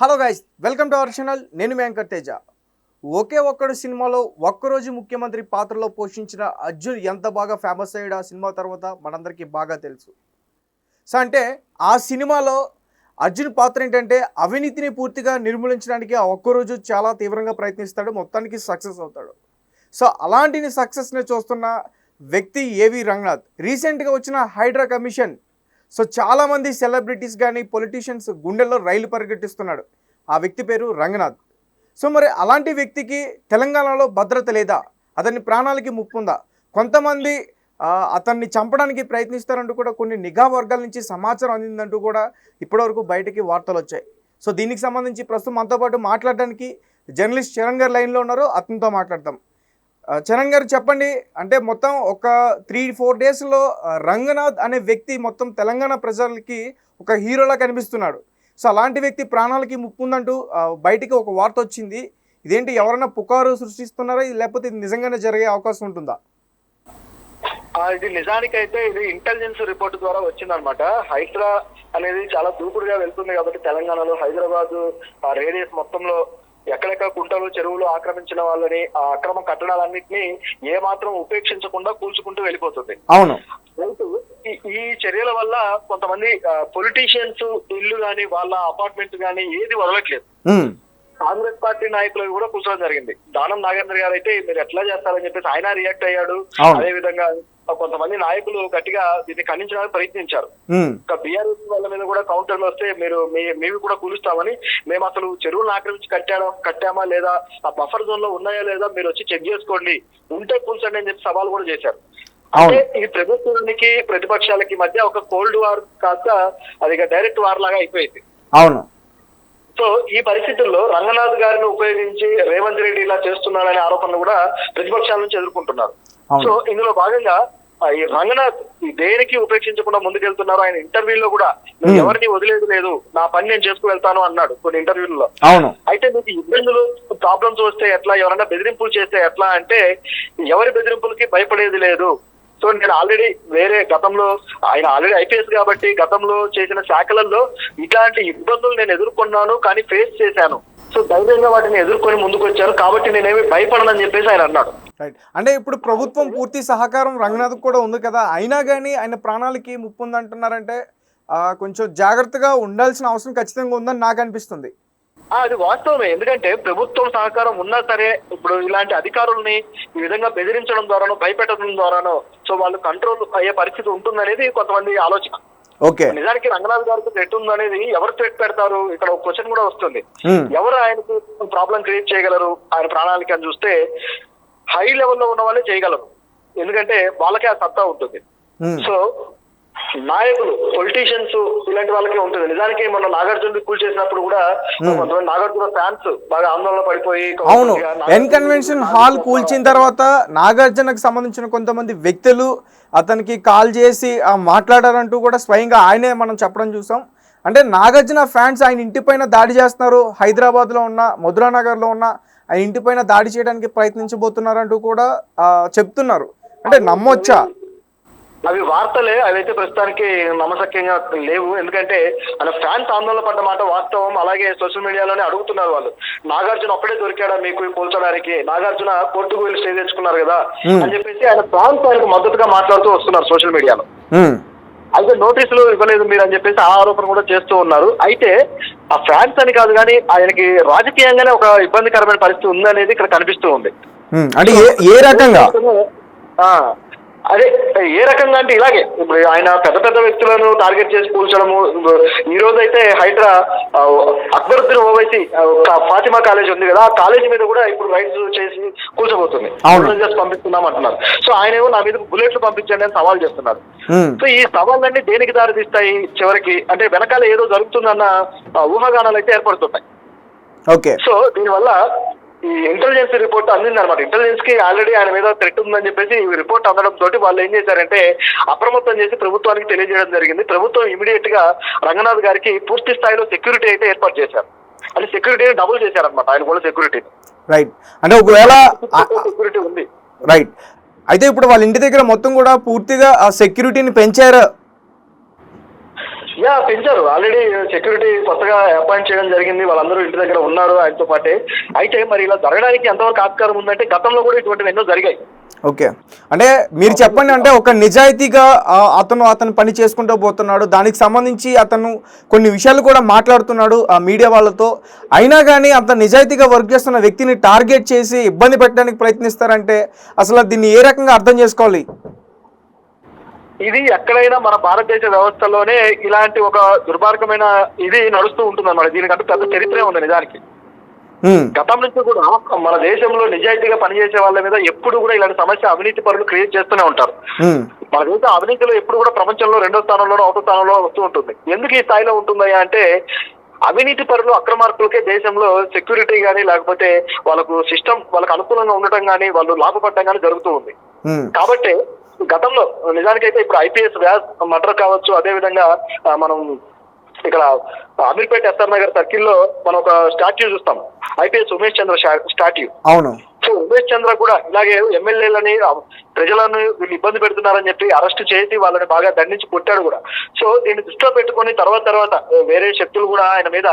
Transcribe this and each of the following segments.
Hello guys, welcome to our channel. నేను మీ anchor Teja. ఒకే ఒక్కడు సినిమాలో ఒక్కరోజు ముఖ్యమంత్రి పాత్రలో పోషించిన అర్జున్ ఎంత బాగా ఫేమస్ అయ్యాడు ఆ సినిమా తర్వాత మనందరికీ బాగా తెలుసు. సో అంటే ఆ సినిమాలో అర్జున్ పాత్ర ఏంటంటే అవినీతిని పూర్తిగా నిర్మూలించడానికి ఆ ఒక్కరోజు చాలా తీవ్రంగా ప్రయత్నిస్తాడు, మొత్తానికి సక్సెస్ అవుతాడు. సో అలాంటి సక్సెస్ని చూస్తున్న వ్యక్తి ఏవి రంగనాథ్. రీసెంట్గా వచ్చిన హైడ్రా కమిషన్ సో చాలామంది సెలబ్రిటీస్ కానీ పొలిటీషియన్స్ గుండెల్లో రైలు పరిగెట్టిస్తున్నాడు. ఆ వ్యక్తి పేరు రంగనాథ్. సో మరి అలాంటి వ్యక్తికి తెలంగాణలో భద్రత లేదా, అతని ప్రాణాలకి ముప్పు ఉందా, కొంతమంది అతన్ని చంపడానికి ప్రయత్నిస్తారంటూ కూడా కొన్ని నిఘా వర్గాల నుంచి సమాచారం అందిందంటూ కూడా ఇప్పటివరకు బయటికి వార్తలు వచ్చాయి. సో దీనికి సంబంధించి ప్రస్తుతం మనతో పాటు మాట్లాడడానికి జర్నలిస్ట్ చరణ్ గారు లైన్లో ఉన్నారు. అతనితో మాట్లాడతాం. చరణ్ గారు చెప్పండి, అంటే మొత్తం ఒక 3-4 డేస్లో రంగనాథ్ అనే వ్యక్తి మొత్తం తెలంగాణ ప్రజలకి ఒక హీరోలా కనిపిస్తున్నాడు. సో అలాంటి వ్యక్తి ప్రాణాలకి ముప్పు ఉందంటూ బయటికి ఒక వార్త వచ్చింది. ఇదేంటి, ఎవరైనా పుకారు సృష్టిస్తున్నారా, లేకపోతే ఇది నిజంగానే జరిగే అవకాశం ఉంటుందా? ఇది నిజానికైతే ఇది ఇంటెలిజెన్స్ రిపోర్ట్ ద్వారా వచ్చిందనమాట. హైడ్రా అనేది చాలా దూకుడుగా వెళ్తుంది కాబట్టి తెలంగాణలో హైదరాబాద్ రేడియస్ మొత్తంలో ఎక్కడెక్కడ కుంటలు చెరువులు ఆక్రమించిన వాళ్ళని ఆ అక్రమ కట్టడాలన్నింటినీ ఏ మాత్రం ఉపేక్షించకుండా కూల్చుకుంటూ వెళ్ళిపోతుంది. అవును. ఈ చర్యల వల్ల కొంతమంది పొలిటీషియన్స్ ఇల్లు గాని వాళ్ళ అపార్ట్మెంట్ గాని ఏది వదలట్లేదు. కాంగ్రెస్ పార్టీ నాయకులు కూడా కూర్చోవడం జరిగింది. దానం నాగేంద్ర గారు అయితే మీరు ఎట్లా చేస్తారని చెప్పేసి ఆయన రియాక్ట్ అయ్యాడు. అదే విధంగా కొంతమంది నాయకులు గట్టిగా దీన్ని ఖండించడానికి ప్రయత్నించారు. ఇంకా బీఆర్ఎస్ వాళ్ళ మీద కూడా కౌంటర్లు వస్తే మేము కూడా కూలుస్తామని, మేము అసలు చెరువులను ఆక్రమించి కట్టామా లేదా, ఆ బఫర్ జోన్ లో ఉన్నాయా లేదా మీరు వచ్చి చెక్ చేసుకోండి, ఉంటే కూల్చండి అని చెప్పి సవాల్ కూడా చేశారు. అంటే ఈ ప్రభుత్వానికి ప్రతిపక్షాలకి మధ్య ఒక కోల్డ్ వార్ కాస్త అది డైరెక్ట్ వార్ లాగా అయిపోయింది. అవును. సో ఈ పరిస్థితుల్లో రంగనాథ్ గారిని ఉపయోగించి రేవంత్ రెడ్డి ఇలా చేస్తున్నారనే ఆరోపణలు కూడా ప్రతిపక్షాల నుంచి ఎదుర్కొంటున్నారు. సో ఇందులో భాగంగా ఈ రంగనాథ్ దేనికి ఉపేక్షించకుండా ముందుకెళ్తున్నారు. ఆయన ఇంటర్వ్యూలో కూడా ఎవరిని వదిలేదు లేదు, నా పని నేను చేసుకు వెళ్తాను అన్నాడు కొన్ని ఇంటర్వ్యూల్లో. అయితే మీకు ఇబ్బందులు ప్రాబ్లమ్స్ వస్తే ఎట్లా, ఎవరైనా బెదిరింపులు చేస్తే ఎట్లా అంటే ఎవరి బెదిరింపులకి భయపడేది లేదు. సో నేను ఆల్రెడీ గతంలో ఆయన ఆల్రెడీ ఐపీఎస్ కాబట్టి గతంలో చేసిన శాఖలలో ఇట్లాంటి ఇబ్బందులు నేను ఎదుర్కొన్నాను, కానీ ఫేస్ చేశాను. సో ధైర్యంగా వాటిని ఎదుర్కొని ముందుకు వచ్చాను కాబట్టి నేనేమి భయపడనని చెప్పేసి ఆయన అన్నాడు. రైట్. అంటే ఇప్పుడు ప్రభుత్వం పూర్తి సహకారం రంగనాథ్ కూడా ఉంది కదా, అయినా కానీ ఆయన ప్రాణాలకి ముప్పు ఉందంటున్నారంటే కొంచెం జాగ్రత్తగా ఉండాల్సిన అవసరం ఖచ్చితంగా ఉందని నాకు అనిపిస్తుంది. అది వాస్తవమే. ఎందుకంటే ప్రభుత్వం సహకారం ఉన్నా సరే ఇప్పుడు ఇలాంటి అధికారుల్ని ఈ విధంగా బెదిరించడం ద్వారానో భయపెట్టడం ద్వారానో సో వాళ్ళు కంట్రోల్ అయ్యే పరిస్థితి ఉంటుందనేది కొంతమంది ఆలోచన. నిజానికి రంగనాథ్ గారికి థ్రెట్ ఉందనేది ఎవరు థ్రెట్ పెడతారు, ఇక్కడ ఒక క్వశ్చన్ కూడా వస్తుంది. ఎవరు ఆయనకు ప్రాబ్లం క్రియేట్ చేయగలరు ఆయన ప్రాణాలకి అని చూస్తే హై లెవెల్లో ఉన్న వాళ్ళే చేయగలరు, ఎందుకంటే వాళ్ళకే ఆ సత్తా ఉంటుంది. సో నాయకులు పొలిటీషియన్స్ ఇలాంటి వాళ్ళకే ఉంటుంది. నిజానికి మొన్న నాగార్జున కూల్ చేసినప్పుడు కూడా కొంతమంది నాగార్జున ఫ్యాన్స్ బాగా ఆందోళన పడిపోయి, అవును, ఎన్ కన్వెన్షన్ హాల్ కూల్చిన తర్వాత నాగార్జునకు సంబంధించిన కొంతమంది వ్యక్తులు అతనికి కాల్ చేసి మాట్లాడారంటూ కూడా స్వయంగా ఆయనే మనం చెప్పడం చూసాం. అంటే నాగార్జున ఫ్యాన్స్ ఆయన ఇంటిపైన దాడి చేస్తున్నారు, హైదరాబాద్లో ఉన్న మధురానగర్లో ఉన్న ఆయన ఇంటిపైన దాడి చేయడానికి ప్రయత్నించబోతున్నారంటూ కూడా చెప్తున్నారు. అంటే నమ్మొచ్చా? అవి వార్తలే, అవైతే ప్రస్తుతానికి నమ్మశక్యంగా లేవు. ఎందుకంటే ఆయన ఫ్యాన్స్ ఆందోళన పడ్డ మాట వాస్తవం. అలాగే సోషల్ మీడియాలోనే అడుగుతున్నారు వాళ్ళు, నాగార్జున అప్పుడే దొరికాడా మీకు పోల్చడానికి, నాగార్జున కోర్టుకు వెళ్ళి స్టే తెచ్చుకున్నారు కదా అని చెప్పేసి ఆయన ఫ్యాన్స్ ఆయనకు మద్దతుగా మాట్లాడుతూ వస్తున్నారు సోషల్ మీడియాలో. అయితే నోటీసులు ఇవ్వలేదు మీరు అని చెప్పేసి ఆ ఆరోపణ కూడా చేస్తూ ఉన్నారు. అయితే ఆ ఫ్యాన్స్ అని కాదు కానీ ఆయనకి రాజకీయంగానే ఒక ఇబ్బందికరమైన పరిస్థితి ఉందనేది ఇక్కడ కనిపిస్తూ ఉంది. అంటే ఏ రకంగా? అదే ఏ రకంగా అంటే ఇలాగే ఇప్పుడు ఆయన పెద్ద పెద్ద వ్యక్తులను టార్గెట్ చేసి కూల్చడము. ఈ రోజు అయితే హైడ్రా అక్బరుద్దీన్ ఓవైసీ ఫాతిమా కాలేజ్ ఉంది కదా, ఆ కాలేజీ మీద కూడా ఇప్పుడు రైడ్స్ చేసి కూల్చబోతుంది, చేసి పంపిస్తున్నాం అంటున్నారు. సో ఆయన ఏమో నా మీద బుల్లెట్లు పంపించండి అని సవాల్ చేస్తున్నారు. సో ఈ సవాళ్ళన్నీ దేనికి దారి తీస్తాయి చివరికి అంటే వెనకాల ఏదో జరుగుతుందన్న ఊహాగానాలు అయితే ఏర్పడుతున్నాయి. సో దీనివల్ల ఈ ఇంటెలిజెన్స్ రిపోర్ట్ అందింది అనమాట. ఇంటెలిజెన్స్ కి ఆల్రెడీ ఆయన మీద థ్రెట్ ఉందని చెప్పేసి ఈ రిపోర్ట్ అందడం తోటి వాళ్ళు ఏం చేశారంటే అప్రమత్తం చేసి ప్రభుత్వానికి తెలియజేయడం జరిగింది. ప్రభుత్వం ఇమీడియట్ గా రంగనాథ్ గారికి పూర్తి స్థాయిలో సెక్యూరిటీ అయితే ఏర్పాటు చేశారు. అంటే సెక్యూరిటీని డబుల్ చేశారనమాట ఆయన కూడా సెక్యూరిటీ. రైట్. అంటే ఒకవేళ సెక్యూరిటీ ఉంది. రైట్. అయితే ఇప్పుడు వాళ్ళ ఇంటి దగ్గర మొత్తం కూడా పూర్తిగా ఆ సెక్యూరిటీని పెంచారు. యా పెంచారు. ఆల్రెడీ సెక్యూరిటీ కొత్తగా అపాయింట్ చేయడం జరిగింది. వాళ్ళందరూ ఇంటి దగ్గర ఉన్నారు ఆయనతో పాటే. అయితే మరి ఇలా జరగడానికి ఎంతవరకు ఆస్కారం ఉందంటే గతంలో కూడా ఇటువంటివి ఎన్నో జరిగాయి. ఓకే, అంటే మీరు చెప్పండి, అంటే ఒక నిజాయితీగా అతను పని చేసుకుంటూ పోతున్నాడు, దానికి సంబంధించి అతను కొన్ని విషయాలు కూడా మాట్లాడుతున్నాడు ఆ మీడియా వాళ్ళతో, అయినా కానీ అంత నిజాయితీగా వర్క్ చేస్తున్న వ్యక్తిని టార్గెట్ చేసి ఇబ్బంది పెట్టడానికి ప్రయత్నిస్తారంటే అసలు దీన్ని ఏ రకంగా అర్థం చేసుకోవాలి? ఇది ఎక్కడైనా మన భారతదేశ వ్యవస్థలోనే ఇలాంటి ఒక దుర్మార్గమైన ఇది నడుస్తూ ఉంటుంది అన్నమాట. దీనికంటూ పెద్ద చరిత్రే ఉంది నిజానికి. గతం నుంచి కూడా మన దేశంలో నిజాయితీగా పనిచేసే వాళ్ళ మీద ఎప్పుడు కూడా ఇలాంటి సమస్య అవినీతి పరులు క్రియేట్ చేస్తూనే ఉంటారు. మన దేశ అవినీతిలో ఎప్పుడు కూడా ప్రపంచంలో 2వ స్థానంలోనో 1వ స్థానంలో వస్తూ ఉంటుంది. ఎందుకు ఈ స్థాయిలో ఉంటుందయ్యా అంటే అవినీతి పరులు అక్రమార్కులకే దేశంలో సెక్యూరిటీ కానీ లేకపోతే వాళ్ళకు సిస్టమ్ వాళ్ళకు అనుకూలంగా ఉండటం కానీ వాళ్ళు లాభపడటం కానీ జరుగుతూ ఉంది. కాబట్టి గతంలో నిజానికైతే ఇప్పుడు ఐపీఎస్ వ్యాస్ మర్డర్ కావచ్చు, అదే విధంగా మనం ఇక్కడ అమీర్పేట ఎస్ఆర్ నగర్ సర్కిల్లో మనం ఒక స్టాట్యూ చూస్తాం, ఐపీఎస్ ఉమేష్ చంద్ర స్టాట్యూ. అవును. సో ఉమేష్ చంద్ర కూడా ఇలాగే ఎమ్మెల్యేలని ప్రజలను వీళ్ళు ఇబ్బంది పెడుతున్నారని చెప్పి అరెస్ట్ చేసి వాళ్ళని బాగా దండించి కొట్టాడు కూడా. సో దీన్ని దృష్టిలో పెట్టుకుని తర్వాత వేరే శక్తులు కూడా ఆయన మీద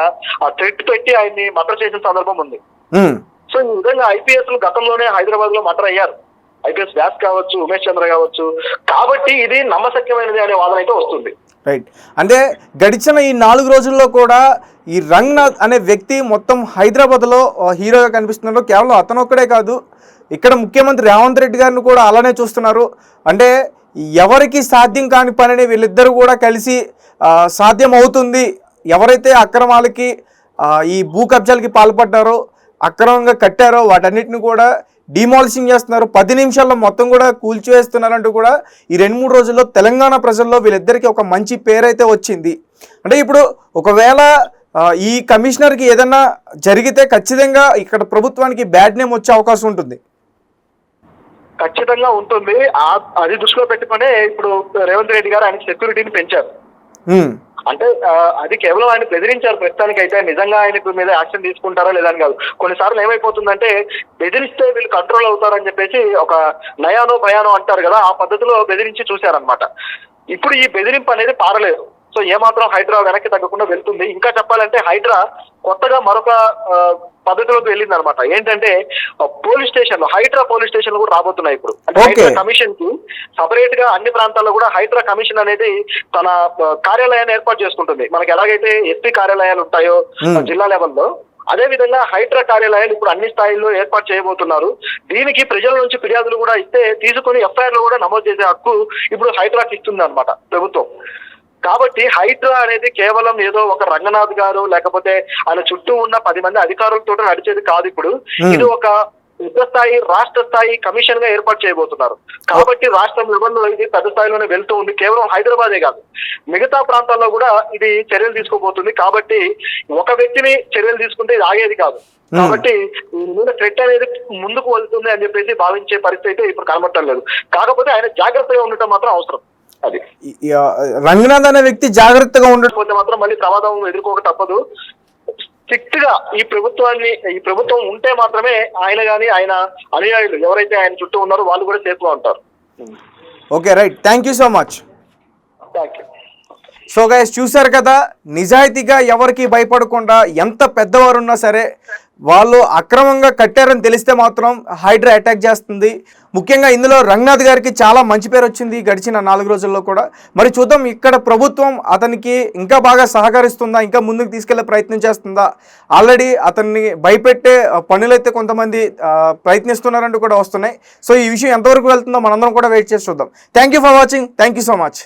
ఆ థ్రెట్ పెట్టి ఆయన్ని మర్డర్ చేసిన సందర్భం ఉంది. సో ఈ విధంగా ఐపీఎస్ గతంలోనే హైదరాబాద్ లో మర్డర్ అయ్యారు, ఐపీఎస్ వ్యాస్ కావచ్చు, ఉమేష్ చంద్ర కావచ్చు. కాబట్టి ఇది నమ్మశక్యమైనది అనే వాదన అయితే వస్తుంది. రైట్, అంటే గడిచిన ఈ 4 రోజుల్లో కూడా ఈ రంగనాథ్ అనే వ్యక్తి మొత్తం హైదరాబాద్లో హీరోగా కనిపిస్తున్నాడు. కేవలం అతను ఒక్కడే కాదు, ఇక్కడ ముఖ్యమంత్రి రేవంత్ రెడ్డి గారిని కూడా అలానే చూస్తున్నారు. అంటే ఎవరికి సాధ్యం కాని పనిని వీళ్ళిద్దరూ కూడా కలిసి సాధ్యం అవుతుంది. ఎవరైతే అక్రమాలకి ఈ భూ కబ్జాలకి పాల్పడ్డారో, అక్రమంగా కట్టారో వాటన్నిటిని కూడా డిమాలిషింగ్ చేస్తున్నారు, 10 నిమిషాల్లో మొత్తం కూడా కూల్చివేస్తున్నారంటూ కూడా ఈ 2-3 రోజుల్లో తెలంగాణ ప్రజల్లో వీళ్ళిద్దరికీ ఒక మంచి పేరైతే వచ్చింది. అంటే ఇప్పుడు ఒకవేళ ఈ కమిషనర్కి ఏదన్నా జరిగితే ఖచ్చితంగా ఇక్కడ ప్రభుత్వానికి బ్యాడ్ నేమ్ వచ్చే అవకాశం ఉంటుంది. ఖచ్చితంగా ఉంటుంది. అది దృష్టిలో పెట్టుకునే ఇప్పుడు రేవంత్ రెడ్డి గారు ఆయన సెక్యూరిటీని పెంచారు. అంటే అది కేవలం ఆయన బెదిరించారు ప్రస్తుతానికి. అయితే నిజంగా ఆయన మీద యాక్షన్ తీసుకుంటారా లేదా అని కాదు. కొన్నిసార్లు ఏమైపోతుందంటే బెదిరిస్తే వీళ్ళు కంట్రోల్ అవుతారని చెప్పేసి ఒక నయానో భయానో అంటారు కదా, ఆ పద్ధతిలో బెదిరించి చూశారనమాట. ఇప్పుడు ఈ బెదిరింపు అనేది పారలేదు. సో ఏమాత్రం హైడ్రా వెనక్కి తగ్గకుండా వెళ్తుంది. ఇంకా చెప్పాలంటే హైడ్రా కొత్తగా మరొక పద్ధతిలోకి వెళ్ళింది అనమాట. ఏంటంటే పోలీస్ స్టేషన్లు, హైడ్రా పోలీస్ స్టేషన్లు కూడా రాబోతున్నాయి ఇప్పుడు. అంటే హైడ్రా కమిషన్ కి సపరేట్ గా అన్ని ప్రాంతాల్లో కూడా హైడ్రా కమిషన్ అనేది తన కార్యాలయాన్ని ఏర్పాటు చేసుకుంటుంది. మనకి ఎలాగైతే ఎస్పీ కార్యాలయాలు ఉంటాయో జిల్లా లెవెల్లో, అదే విధంగా హైడ్రా కార్యాలయాలు ఇప్పుడు అన్ని స్థాయిల్లో ఏర్పాటు చేయబోతున్నారు. దీనికి ప్రజల నుంచి ఫిర్యాదులు కూడా ఇస్తే తీసుకుని ఎఫ్ఐఆర్లు కూడా నమోదు చేసే హక్కు ఇప్పుడు హైడ్రాకి ఇస్తుంది అనమాట ప్రభుత్వం. కాబట్టి హైడ్రా అనేది కేవలం ఏదో ఒక రంగనాథ్ గారు లేకపోతే ఆయన చుట్టూ ఉన్న 10 మంది అధికారులతో నడిచేది కాదు. ఇప్పుడు ఇది ఒక పెద్ద స్థాయి రాష్ట్ర స్థాయి కమిషన్ గా ఏర్పాటు చేయబోతున్నారు. కాబట్టి రాష్ట్రం లెవెల్లో ఇది పెద్ద స్థాయిలోనే వెళ్తూ ఉంది. కేవలం హైదరాబాదే కాదు, మిగతా ప్రాంతాల్లో కూడా ఇది చర్యలు తీసుకోబోతుంది. కాబట్టి ఒక వ్యక్తిని చర్యలు తీసుకుంటే ఇది ఆగేది కాదు. కాబట్టి థ్రెట్ అనేది ముందుకు వెళ్తుంది అని చెప్పేసి భావించే పరిస్థితి ఇప్పుడు కనబడటం లేదు. కాకపోతే ఆయన జాగ్రత్తగా ఉండటం మాత్రం అవసరం. అది రంగనాథ్ అనే వ్యక్తి జాగ్రత్తగా ఉండకపోతే మాత్రం మళ్ళీ ప్రమాదం ఎదుర్కోక తప్పదు. స్ట్రిక్ట్ గా ఈ ప్రభుత్వం ఉంటే మాత్రమే ఆయన గాని ఆయన అనుయాయులు ఎవరైతే ఆయన చుట్టూ ఉన్నారో వాళ్ళు కూడా సేఫ్ గా ఉంటారు. Okay, right, thank you so much. Thank you. So guys, చూశారు కదా, నిజాయితీగా ఎవరికి భయపడకుండా ఎంత పెద్దవారు ఉన్నా సరే వాళ్ళు అక్రమంగా కట్టారని తెలిస్తే మాత్రం హైడ్రా అటాక్ చేస్తుంది. ముఖ్యంగా ఇందులో రంగనాథ్ గారికి చాలా మంచి పేరు వచ్చింది గడిచిన 4 రోజుల్లో కూడా. మరి చూద్దాం ఇక్కడ ప్రభుత్వం అతనికి ఇంకా బాగా సహకరిస్తుందా, ఇంకా ముందుకు తీసుకెళ్లే ప్రయత్నం చేస్తుందా. ఆల్రెడీ అతన్ని భయపెట్టే పనులైతే కొంతమంది ప్రయత్నిస్తున్నారంటూ కూడా వస్తున్నాయి. సో ఈ విషయం ఎంతవరకు వెళ్తుందో మనందరం కూడా వెయిట్ చేసి చూద్దాం. Thank you for watching. Thank you so much.